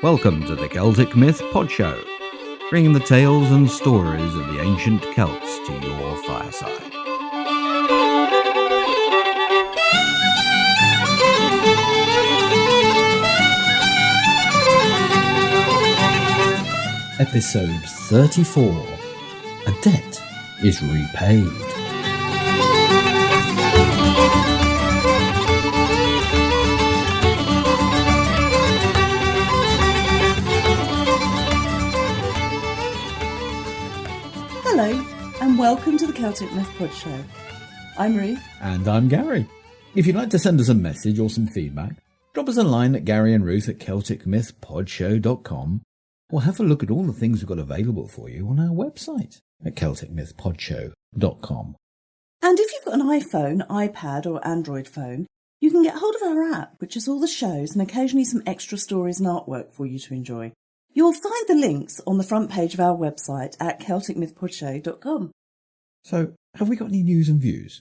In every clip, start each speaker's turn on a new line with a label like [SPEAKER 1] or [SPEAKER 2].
[SPEAKER 1] Welcome to the Celtic Myth Pod Show, bringing the tales and stories of the ancient Celts to your fireside. Episode 34. A debt is repaid.
[SPEAKER 2] Hello, and welcome to the Celtic Myth Pod Show. I'm Ruth.
[SPEAKER 1] And I'm Gary. If you'd like to send us a message or some feedback, drop us a line at garyandruth@celticmythpodshow.com, or have a look at all the things we've got available for you on our website at celticmythpodshow.com.
[SPEAKER 2] And if you've got an iPhone, iPad or Android phone, you can get hold of our app, which has all the shows and occasionally some extra stories and artwork for you to enjoy. You'll find the links on the front page of our website at celticmythpodshow.com.
[SPEAKER 1] So, have we got any news and views?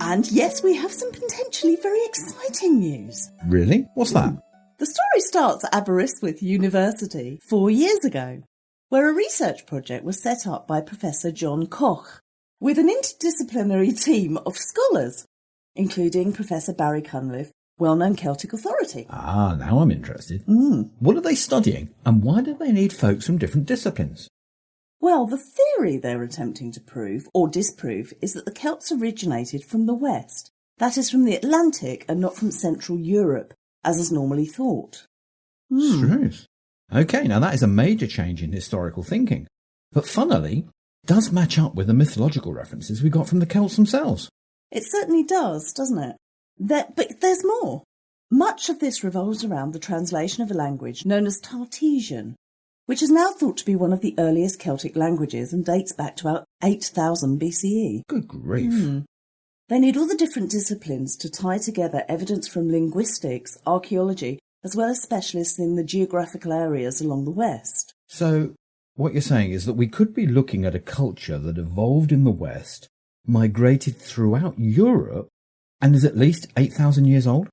[SPEAKER 2] And yes, we have some potentially very exciting news.
[SPEAKER 1] Really? What's that?
[SPEAKER 2] The story starts at Aberystwyth University 4 years ago, where a research project was set up by Professor John Koch with an interdisciplinary team of scholars, including Professor Barry Cunliffe, well-known Celtic authority.
[SPEAKER 1] Ah, now I'm interested. What are they studying, and why do they need folks from different disciplines?
[SPEAKER 2] Well, the theory they're attempting to prove, or disprove, is that the Celts originated from the West, that is from the Atlantic and not from Central Europe, as is normally thought.
[SPEAKER 1] Truth. Okay, now that is a major change in historical thinking, but funnily, does match up with the mythological references we got from the Celts themselves.
[SPEAKER 2] It certainly does, doesn't it? But there's more. Much of this revolves around the translation of a language known as Tartessian, which is now thought to be one of the earliest Celtic languages and dates back to about 8000 BCE.
[SPEAKER 1] Good grief.
[SPEAKER 2] They need all the different disciplines to tie together evidence from linguistics, archaeology, as well as specialists in the geographical areas along the West.
[SPEAKER 1] So, what you're saying is that we could be looking at a culture that evolved in the West, migrated throughout Europe, and is at least 8,000 years old?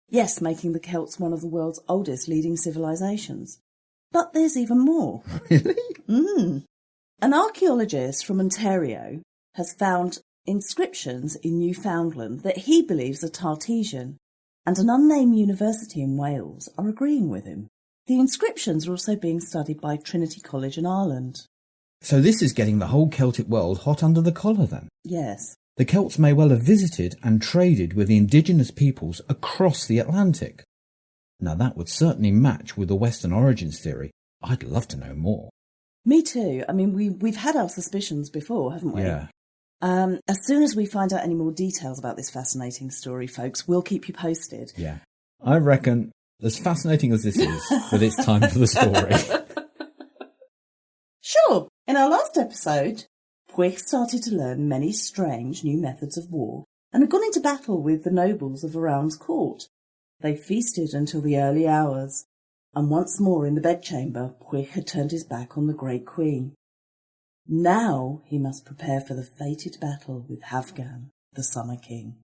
[SPEAKER 2] Yes, making the Celts one of the world's oldest leading civilizations. But there's even more.
[SPEAKER 1] Really?
[SPEAKER 2] An archaeologist from Ontario has found inscriptions in Newfoundland that he believes are Tartessian, and an unnamed university in Wales are agreeing with him. The inscriptions are also being studied by Trinity College in Ireland.
[SPEAKER 1] So this is getting the whole Celtic world hot under the collar then?
[SPEAKER 2] Yes.
[SPEAKER 1] The Celts may well have visited and traded with the indigenous peoples across the Atlantic. Now that would certainly match with the Western origins theory. I'd love to know more.
[SPEAKER 2] Me too. I mean, we've had our suspicions before, haven't we?
[SPEAKER 1] Yeah.
[SPEAKER 2] As soon as we find out any more details about this fascinating story, folks, we'll keep you posted.
[SPEAKER 1] Yeah. I reckon, as fascinating as this is, that it's time for the story.
[SPEAKER 2] Sure. In our last episode, Puig started to learn many strange new methods of war and had gone into battle with the nobles of Around's court. They feasted until the early hours, and once more in the bedchamber, Puig had turned his back on the Great Queen. Now he must prepare for the fated battle with Halfdan, the Summer King.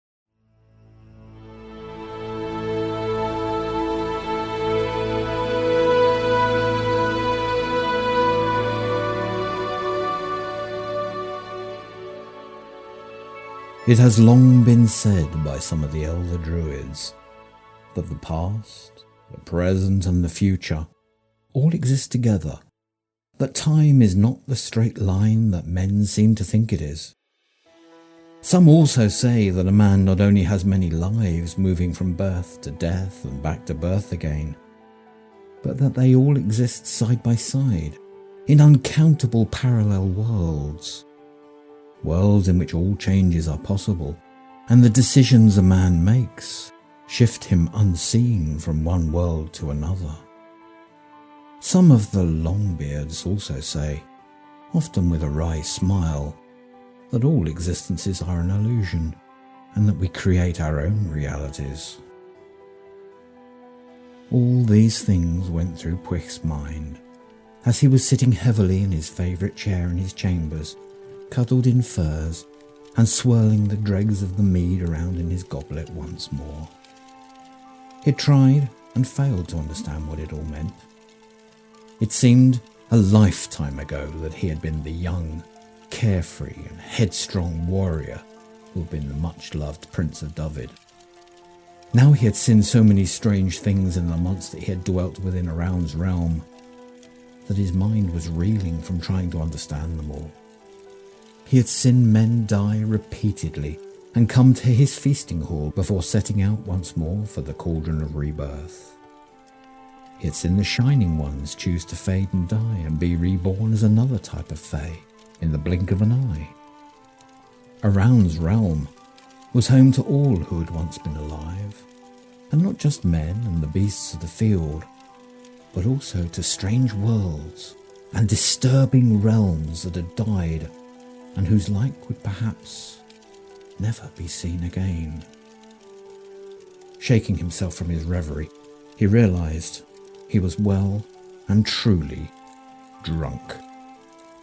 [SPEAKER 1] It has long been said by some of the elder druids that the past, the present and the future all exist together, that time is not the straight line that men seem to think it is. Some also say that a man not only has many lives moving from birth to death and back to birth again, but that they all exist side by side in uncountable parallel worlds. Worlds in which all changes are possible, and the decisions a man makes shift him unseen from one world to another. Some of the Longbeards also say, often with a wry smile, that all existences are an illusion, and that we create our own realities. All these things went through Puig's mind as he was sitting heavily in his favourite chair in his chambers, cuddled in furs and swirling the dregs of the mead around in his goblet once more. He tried and failed to understand what it all meant. It seemed a lifetime ago that he had been the young, carefree and headstrong warrior who had been the much-loved Prince of David. Now he had seen so many strange things in the months that he had dwelt within Around's realm that his mind was reeling from trying to understand them all. He had seen men die repeatedly and come to his feasting hall before setting out once more for the cauldron of rebirth. He had seen the Shining Ones choose to fade and die and be reborn as another type of Fae in the blink of an eye. Around's realm was home to all who had once been alive, and not just men and the beasts of the field, but also to strange worlds and disturbing realms that had died and whose like would perhaps never be seen again. Shaking himself from his reverie, he realised he was well and truly drunk.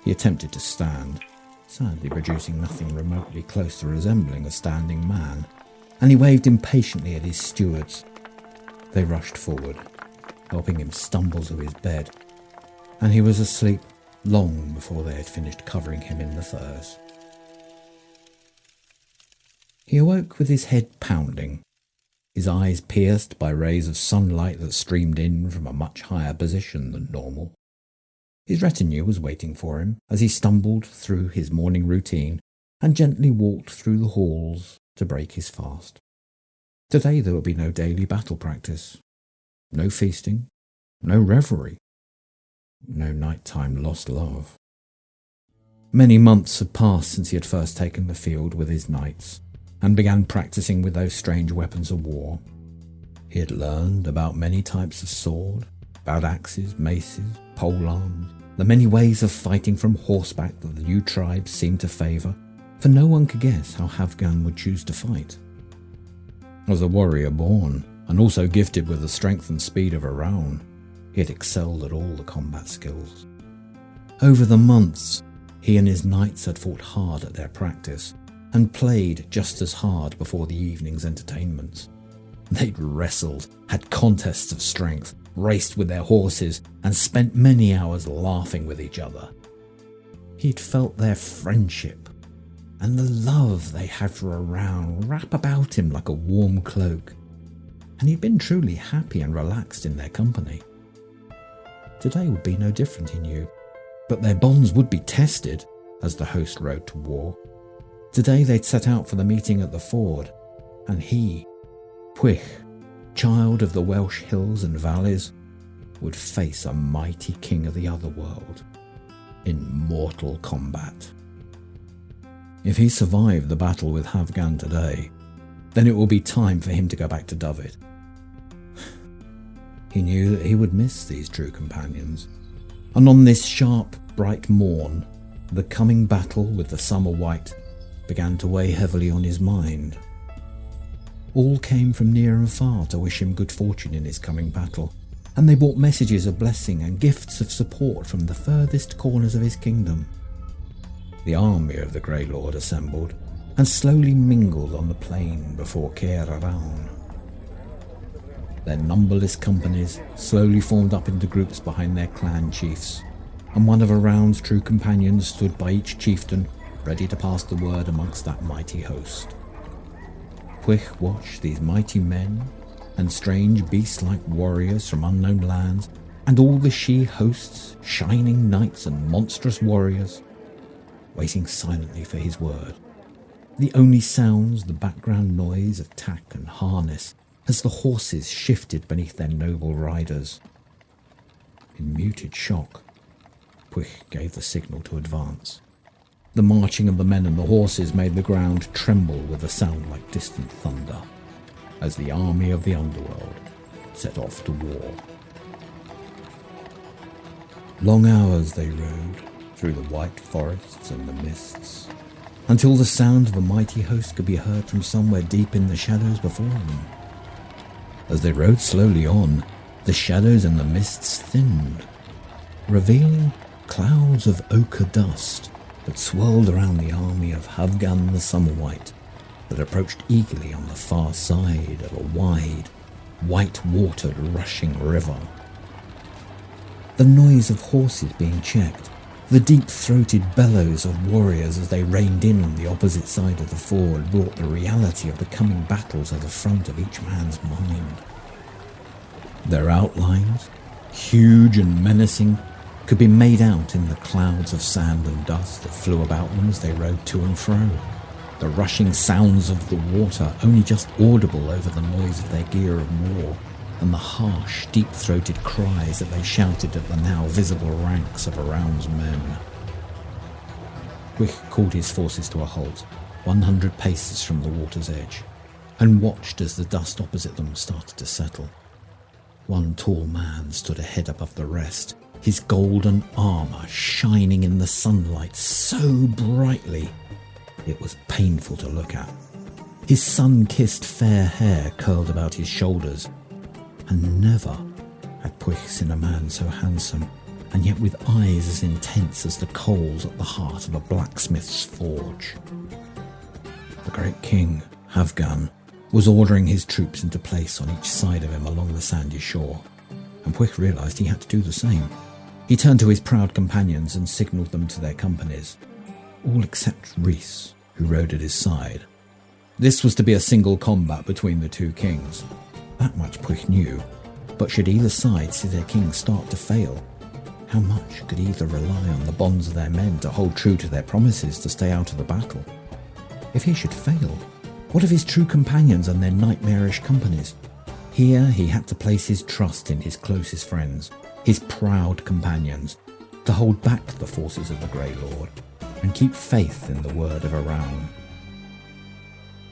[SPEAKER 1] He attempted to stand, sadly producing nothing remotely close to resembling a standing man, and he waved impatiently at his stewards. They rushed forward, helping him stumble to his bed, and he was asleep long before they had finished covering him in the furs. He awoke with his head pounding, his eyes pierced by rays of sunlight that streamed in from a much higher position than normal. His retinue was waiting for him as he stumbled through his morning routine and gently walked through the halls to break his fast. Today there would be no daily battle practice, no feasting, no revelry, no nighttime lost love. Many months had passed since he had first taken the field with his knights and began practicing with those strange weapons of war. He had learned about many types of sword, about axes, maces, polearms, the many ways of fighting from horseback that the new tribes seemed to favour, for no one could guess how Havgan would choose to fight. As a warrior born, and also gifted with the strength and speed of Around, he had excelled at all the combat skills. Over the months, he and his knights had fought hard at their practice, and played just as hard before the evening's entertainments. They'd wrestled, had contests of strength, raced with their horses, and spent many hours laughing with each other. He'd felt their friendship and the love they had for Around wrap about him like a warm cloak, and he'd been truly happy and relaxed in their company. Today would be no different, he knew, but their bonds would be tested as the host rode to war. Today they'd set out for the meeting at the ford, and he, Pwych, child of the Welsh hills and valleys, would face a mighty king of the other world in mortal combat. If he survived the battle with Havgan today, then it will be time for him to go back to David. He knew that he would miss these true companions, and on this sharp, bright morn, the coming battle with the summer white began to weigh heavily on his mind. All came from near and far to wish him good fortune in his coming battle, and they brought messages of blessing and gifts of support from the furthest corners of his kingdom. The army of the Grey Lord assembled and slowly mingled on the plain before Caer Arawn. Their numberless companies slowly formed up into groups behind their clan chiefs, and one of Arawn's true companions stood by each chieftain, ready to pass the word amongst that mighty host. Pwych watched these mighty men and strange beast-like warriors from unknown lands, and all the she-hosts, shining knights and monstrous warriors, waiting silently for his word. The only sounds the background noise of tack and harness as the horses shifted beneath their noble riders. In muted shock, Pwych gave the signal to advance. The marching of the men and the horses made the ground tremble with a sound like distant thunder, as the army of the underworld set off to war. Long hours they rode through the white forests and the mists, until the sound of the mighty host could be heard from somewhere deep in the shadows before them. As they rode slowly on, the shadows and the mists thinned, revealing clouds of ochre dust that swirled around the army of Havgan the Summer White that approached eagerly on the far side of a wide, white-watered rushing river. The noise of horses being checked, the deep-throated bellows of warriors as they reined in on the opposite side of the ford brought the reality of the coming battle to the front of each man's mind. Their outlines, huge and menacing, could be made out in the clouds of sand and dust that flew about them as they rode to and fro, the rushing sounds of the water only just audible over the noise of their gear of war, and the harsh, deep-throated cries that they shouted at the now visible ranks of Around's men. Wick called his forces to a halt, 100 paces from the water's edge, and watched as the dust opposite them started to settle. One tall man stood a head above the rest, his golden armour shining in the sunlight so brightly it was painful to look at. His sun-kissed fair hair curled about his shoulders, and never had Puig seen a man so handsome, and yet with eyes as intense as the coals at the heart of a blacksmith's forge. The great king, Havgan, was ordering his troops into place on each side of him along the sandy shore, and Puig realised he had to do the same. He turned to his proud companions and signalled them to their companies, all except Rhys, who rode at his side. This was to be a single combat between the two kings. That much Puig knew, but should either side see their king start to fail, how much could either rely on the bonds of their men to hold true to their promises to stay out of the battle? If he should fail, what of his true companions and their nightmarish companies? Here he had to place his trust in his closest friends, his proud companions, to hold back the forces of the Grey Lord and keep faith in the word of Around.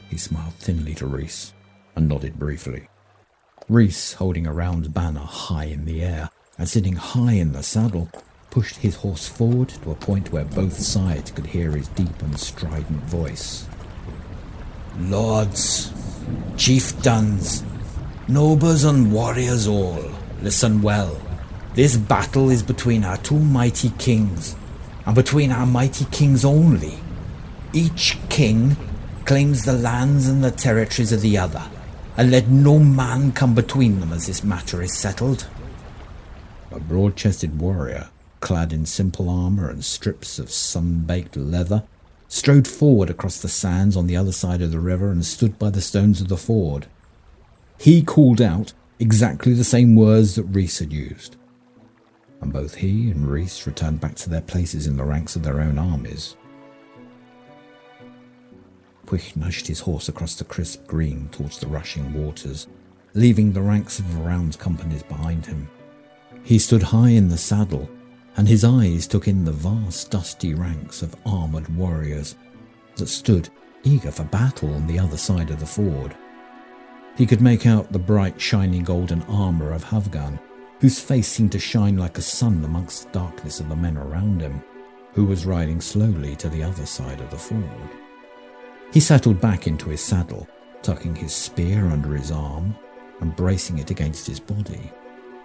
[SPEAKER 1] He smiled thinly to Rhys and nodded briefly. Rhys, holding Around's banner high in the air and sitting high in the saddle, pushed his horse forward to a point where both sides could hear his deep and strident voice. "Lords, chieftains, nobles and warriors all, listen well. This battle is between our two mighty kings, and between our mighty kings only. Each king claims the lands and the territories of the other, and let no man come between them as this matter is settled." A broad-chested warrior, clad in simple armour and strips of sun-baked leather, strode forward across the sands on the other side of the river and stood by the stones of the ford. He called out exactly the same words that Rhys had used, and both he and Rhys returned back to their places in the ranks of their own armies. Puig nudged his horse across the crisp green towards the rushing waters, leaving the ranks of Around's companies behind him. He stood high in the saddle, and his eyes took in the vast dusty ranks of armoured warriors that stood eager for battle on the other side of the ford. He could make out the bright shining golden armour of Havgan, whose face seemed to shine like a sun amongst the darkness of the men around him, who was riding slowly to the other side of the ford. He settled back into his saddle, tucking his spear under his arm and bracing it against his body.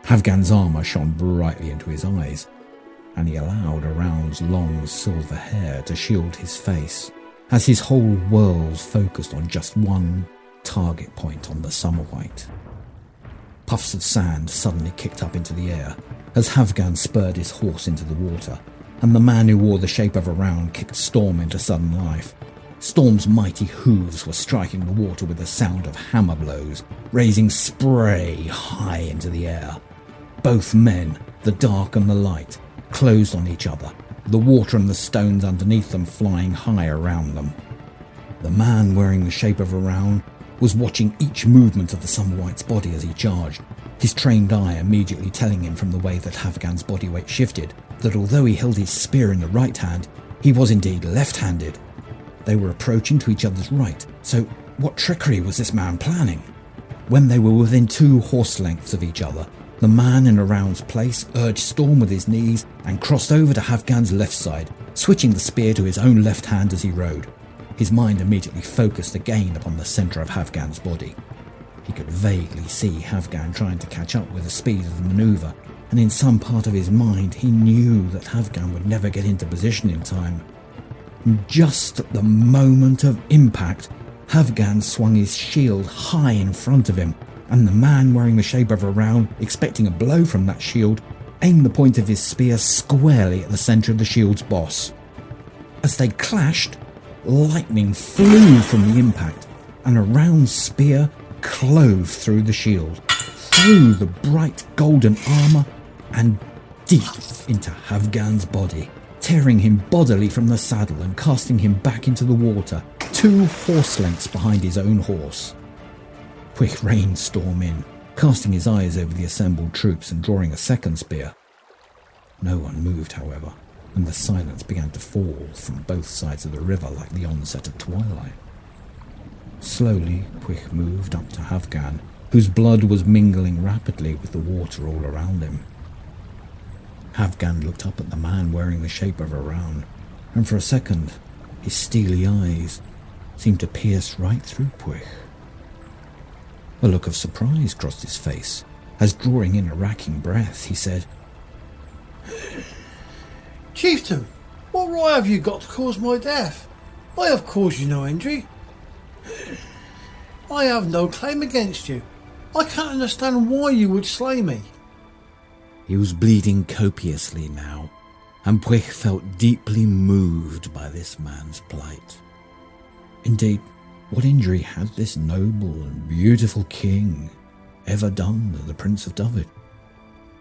[SPEAKER 1] Havgan's armour shone brightly into his eyes, and he allowed Around's long silver hair to shield his face, as his whole world focused on just one target point on the Summer White. Puffs of sand suddenly kicked up into the air as Havgan spurred his horse into the water, and the man who wore the shape of Around kicked Storm into sudden life. Storm's mighty hooves were striking the water with the sound of hammer blows, raising spray high into the air. Both men, the dark and the light, closed on each other, the water and the stones underneath them flying high around them. The man wearing the shape of Around was watching each movement of the Summer White's body as he charged, his trained eye immediately telling him from the way that Havgan's body weight shifted that although he held his spear in the right hand, he was indeed left-handed. They were approaching to each other's right, so what trickery was this man planning? When they were within 2 horse lengths of each other, the man in Around's place urged Storm with his knees and crossed over to Havgan's left side, switching the spear to his own left hand as he rode. His mind immediately focused again upon the centre of Havgan's body. He could vaguely see Havgan trying to catch up with the speed of the manoeuvre, and in some part of his mind he knew that Havgan would never get into position in time. And just at the moment of impact, Havgan swung his shield high in front of him, and the man wearing the shape of a round, expecting a blow from that shield, aimed the point of his spear squarely at the centre of the shield's boss. As they clashed, lightning flew from the impact, and a round spear clove through the shield, through the bright golden armour, and deep into Havgan's body, tearing him bodily from the saddle and casting him back into the water, 2 horse lengths behind his own horse. Quick reined Storm in, casting his eyes over the assembled troops and drawing a second spear. No one moved, however, and the silence began to fall from both sides of the river like the onset of twilight. Slowly, Quick moved up to Havgan, whose blood was mingling rapidly with the water all around him. Havgan looked up at the man wearing the shape of a round, and for a second, his steely eyes seemed to pierce right through Quick. A look of surprise crossed his face, as drawing in a racking breath, he said,
[SPEAKER 3] "Chieftain, what right have you got to cause my death? I have caused you no injury. I have no claim against you. I can't understand why you would slay me."
[SPEAKER 1] He was bleeding copiously now, and Puig felt deeply moved by this man's plight. Indeed, what injury had this noble and beautiful king ever done to the Prince of David?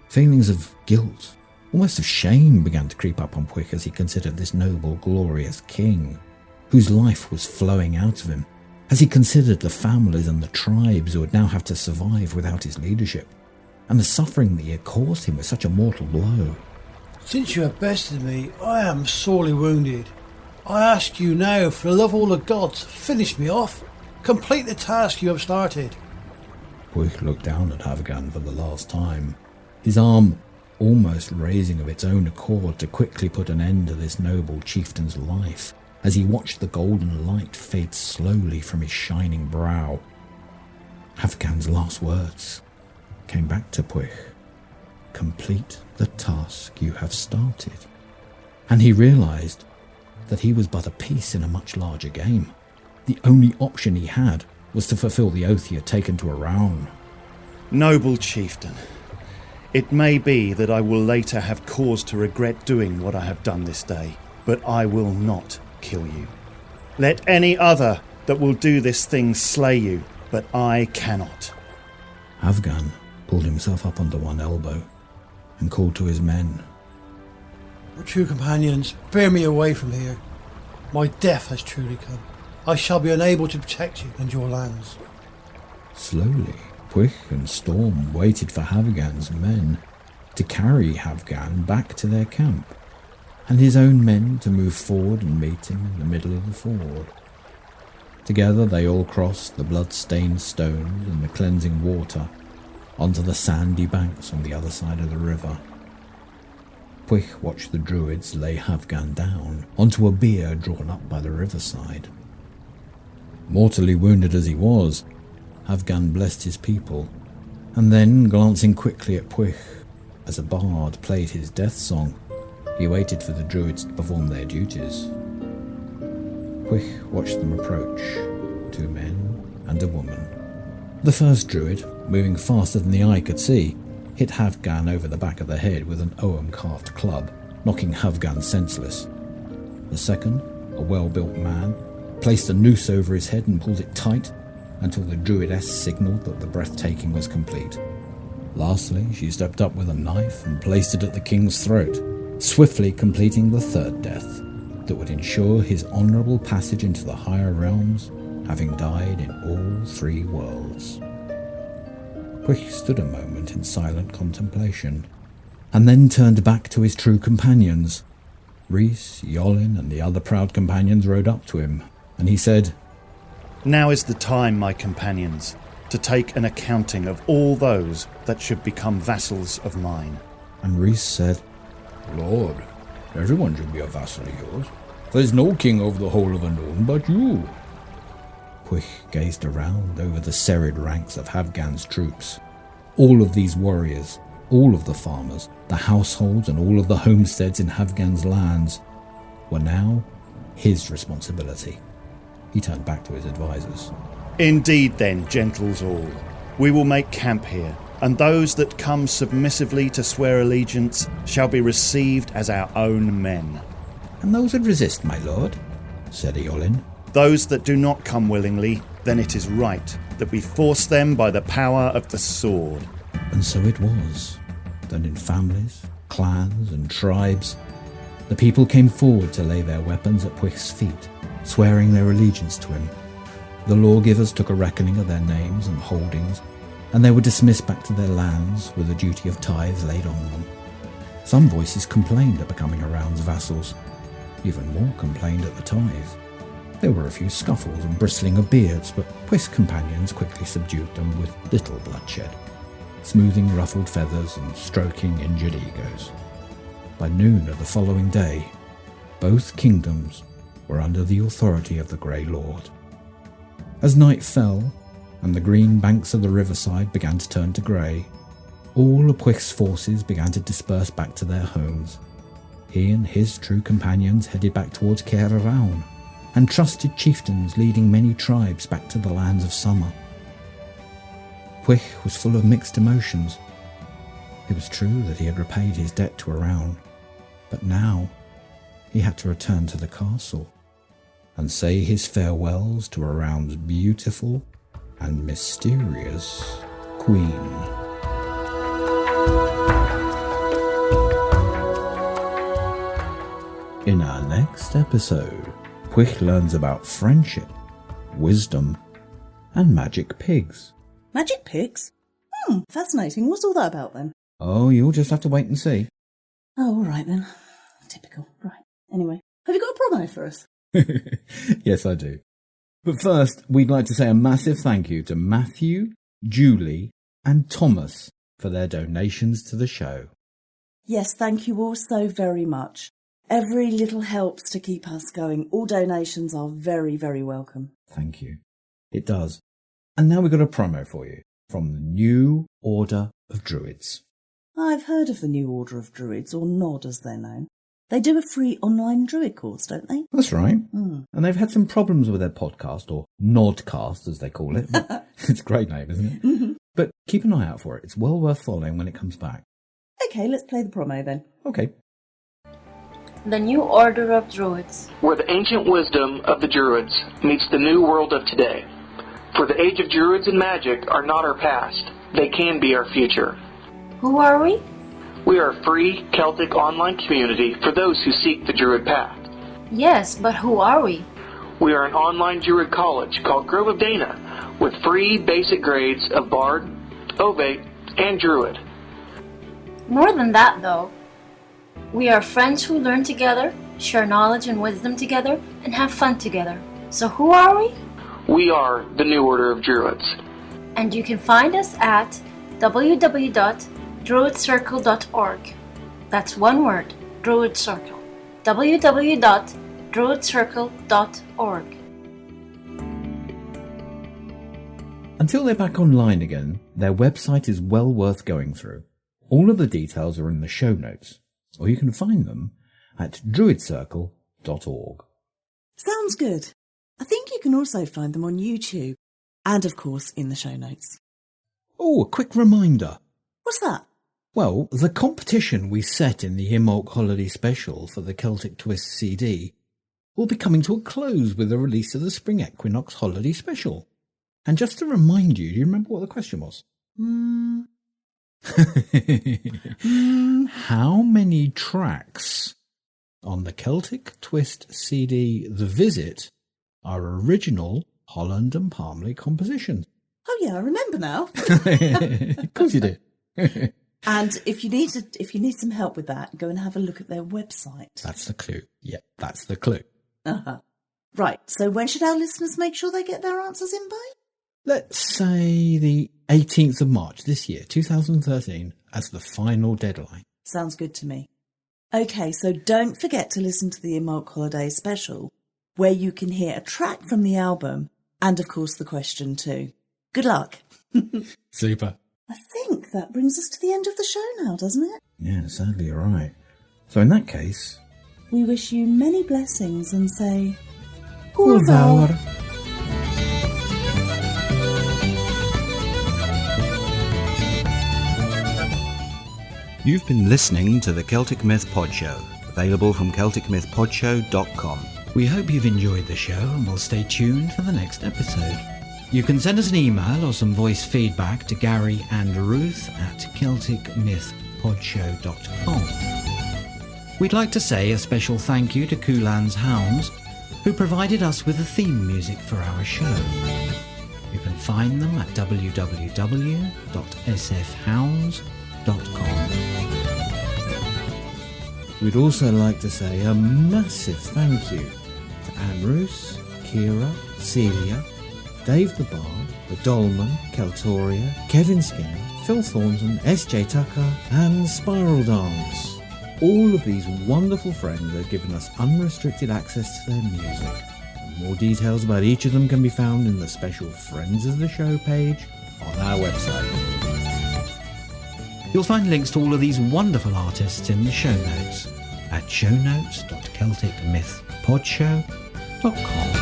[SPEAKER 1] Feelings of guilt, almost of shame, began to creep up on Puig as he considered this noble, glorious king, whose life was flowing out of him, as he considered the families and the tribes who would now have to survive without his leadership, and the suffering that he had caused him with such a mortal blow.
[SPEAKER 3] "Since you have bested me, I am sorely wounded. I ask you now, for the love of all the gods, finish me off. Complete the task you have started."
[SPEAKER 1] Puig looked down at Havgan for the last time, his arm almost raising of its own accord to quickly put an end to this noble chieftain's life, as he watched the golden light fade slowly from his shining brow. Havgan's last words came back to Puig. "Complete the task you have started." And he realised that he was but a piece in a much larger game. The only option he had was to fulfill the oath he had taken to Araun.
[SPEAKER 4] "Noble chieftain, it may be that I will later have cause to regret doing what I have done this day, but I will not kill you. Let any other that will do this thing slay you, but I cannot."
[SPEAKER 1] Havgan pulled himself up onto one elbow and called to his men.
[SPEAKER 3] "My true companions, bear me away from here. My death has truly come. I shall be unable to protect you and your lands."
[SPEAKER 1] Slowly, Puig and Storm waited for Havgan's men to carry Havgan back to their camp, and his own men to move forward and meet him in the middle of the ford. Together they all crossed the blood-stained stones and the cleansing water onto the sandy banks on the other side of the river. Puig watched the druids lay Havgan down onto a bier drawn up by the riverside. Mortally wounded as he was, Havgan blessed his people, and then, glancing quickly at Puig as a bard played his death song, he waited for the druids to perform their duties. Puig watched them approach, 2 men and a woman. The first druid, moving faster than the eye could see, hit Havgan over the back of the head with an ogham-carved club, knocking Havgan senseless. The second, a well-built man, placed a noose over his head and pulled it tight until the druidess signalled that the breathtaking was complete. Lastly, she stepped up with a knife and placed it at the king's throat, swiftly completing the third death that would ensure his honourable passage into the higher realms, having died in all 3 worlds. Puig stood a moment in silent contemplation, and then turned back to his true companions. Rhys, Yolin, and the other proud companions rode up to him, and he said,
[SPEAKER 4] "Now is the time, my companions, to take an accounting of all those that should become vassals of mine."
[SPEAKER 1] And Rhys said, "Lord, everyone should be a vassal of yours. There's no king over the whole of Anun but you." Puig gazed around over the serried ranks of Havgan's troops. All of these warriors, all of the farmers, the households and all of the homesteads in Havgan's lands were now his responsibility. He turned back to his advisors.
[SPEAKER 4] Indeed then, gentles all, we will make camp here, and those that come submissively to swear allegiance shall be received as our own men.
[SPEAKER 1] And those that resist, my lord, said Eolin.
[SPEAKER 4] Those that do not come willingly, then it is right that we force them by the power of the sword.
[SPEAKER 1] And so it was, that in families, clans and tribes, the people came forward to lay their weapons at Pwych's feet, swearing their allegiance to him. The lawgivers took a reckoning of their names and holdings, and they were dismissed back to their lands with a duty of tithes laid on them. Some voices complained at becoming Around's vassals. Even more complained at the tithe. There were a few scuffles and bristling of beards, but Pwych's companions quickly subdued them with little bloodshed, smoothing ruffled feathers and stroking injured egos. By noon of the following day, both kingdoms were under the authority of the Grey Lord. As night fell, and the green banks of the riverside began to turn to grey, all of Pwych's forces began to disperse back to their homes. He and his true companions headed back towards Caer Arawn, and trusted chieftains leading many tribes back to the lands of summer. Pwych was full of mixed emotions. It was true that he had repaid his debt to Arawn, but now he had to return to the castle and say his farewells to Arawn's beautiful and mysterious queen. In our next episode, Pwych learns about friendship, wisdom, and magic pigs.
[SPEAKER 2] Magic pigs? Fascinating. What's all that about then?
[SPEAKER 1] Oh, you'll just have to wait and see.
[SPEAKER 2] Oh, all right then. Typical. Right. Anyway, have you got a promo for us?
[SPEAKER 1] Yes, I do. But first, we'd like to say a massive thank you to Matthew, Julie, and Thomas for their donations to the show.
[SPEAKER 2] Yes, thank you all so very much. Every little helps to keep us going. All donations are very, very welcome.
[SPEAKER 1] Thank you. It does. And now we've got a promo for you from the New Order of Druids.
[SPEAKER 2] I've heard of the New Order of Druids, or NOD as they're known. They do a free online druid course, don't they?
[SPEAKER 1] That's right. And they've had some problems with their podcast, or Nodcast as they call it. It's a great name, isn't it? Mm-hmm. But keep an eye out for it. It's well worth following when it comes back.
[SPEAKER 2] Okay, let's play the promo then.
[SPEAKER 1] Okay.
[SPEAKER 5] The New Order of Druids.
[SPEAKER 6] Where the ancient wisdom of the Druids meets the new world of today. For the age of Druids and magic are not our past. They can be our future.
[SPEAKER 5] Who are we?
[SPEAKER 6] We are a free Celtic online community for those who seek the Druid path.
[SPEAKER 5] Yes, but who are we?
[SPEAKER 6] We are an online Druid college called Grove of Dana with free basic grades of Bard, Ovate, and Druid.
[SPEAKER 5] More than that, though. We are friends who learn together, share knowledge and wisdom together, and have fun together. So who are we?
[SPEAKER 6] We are the New Order of Druids.
[SPEAKER 5] And you can find us at www.druidcircle.org. That's one word, Druid Circle. www.druidcircle.org.
[SPEAKER 1] Until they're back online again, their website is well worth going through. All of the details are in the show notes, or you can find them at druidcircle.org.
[SPEAKER 2] Sounds good. I think you can also find them on YouTube, and of course in the show notes.
[SPEAKER 1] Oh, a quick reminder.
[SPEAKER 2] What's that?
[SPEAKER 1] Well, the competition we set in the Imbolc Holiday Special for the Celtic Twist CD will be coming to a close with the release of the Spring Equinox Holiday Special. And just to remind you, do you remember what the question was? How many tracks on the Celtic Twist CD The Visit are original Holland and Palmley compositions?
[SPEAKER 2] Oh yeah, I remember now.
[SPEAKER 1] Of course you do.
[SPEAKER 2] And if you need some help with that, go and have a look at their website.
[SPEAKER 1] That's the clue. Yep, that's the clue.
[SPEAKER 2] Uh-huh. Right, so when should our listeners make sure they get their answers in by?
[SPEAKER 1] Let's say the 18th of March this year, 2013, as the final deadline.
[SPEAKER 2] Sounds good to me. Okay, so don't forget to listen to the Imbolc Holiday Special, where you can hear a track from the album, and of course the question too. Good luck.
[SPEAKER 1] Super.
[SPEAKER 2] I think that brings us to the end of the show now, doesn't it?
[SPEAKER 1] Yeah, sadly you're right. So in that case,
[SPEAKER 2] we wish you many blessings and say,
[SPEAKER 1] Hwyl fawr. You've been listening to the Celtic Myth Pod Show, available from CelticMythPodShow.com. We hope you've enjoyed the show and will stay tuned for the next episode. You can send us an email or some voice feedback to Gary and Ruth at CelticMythPodShow.com. We'd like to say a special thank you to Kulan's Hounds, who provided us with the theme music for our show. You can find them at www.sfhounds.com. We'd also like to say a massive thank you to Anne Roos, Kira, Celia, Dave the Bard, The Dolman, Keltoria, Kevin Skinner, Phil Thornton, SJ Tucker and Spiral Dance. All of these wonderful friends have given us unrestricted access to their music. And more details about each of them can be found in the special Friends of the Show page on our website. You'll find links to all of these wonderful artists in the show notes at shownotes.celticmythpodshow.com.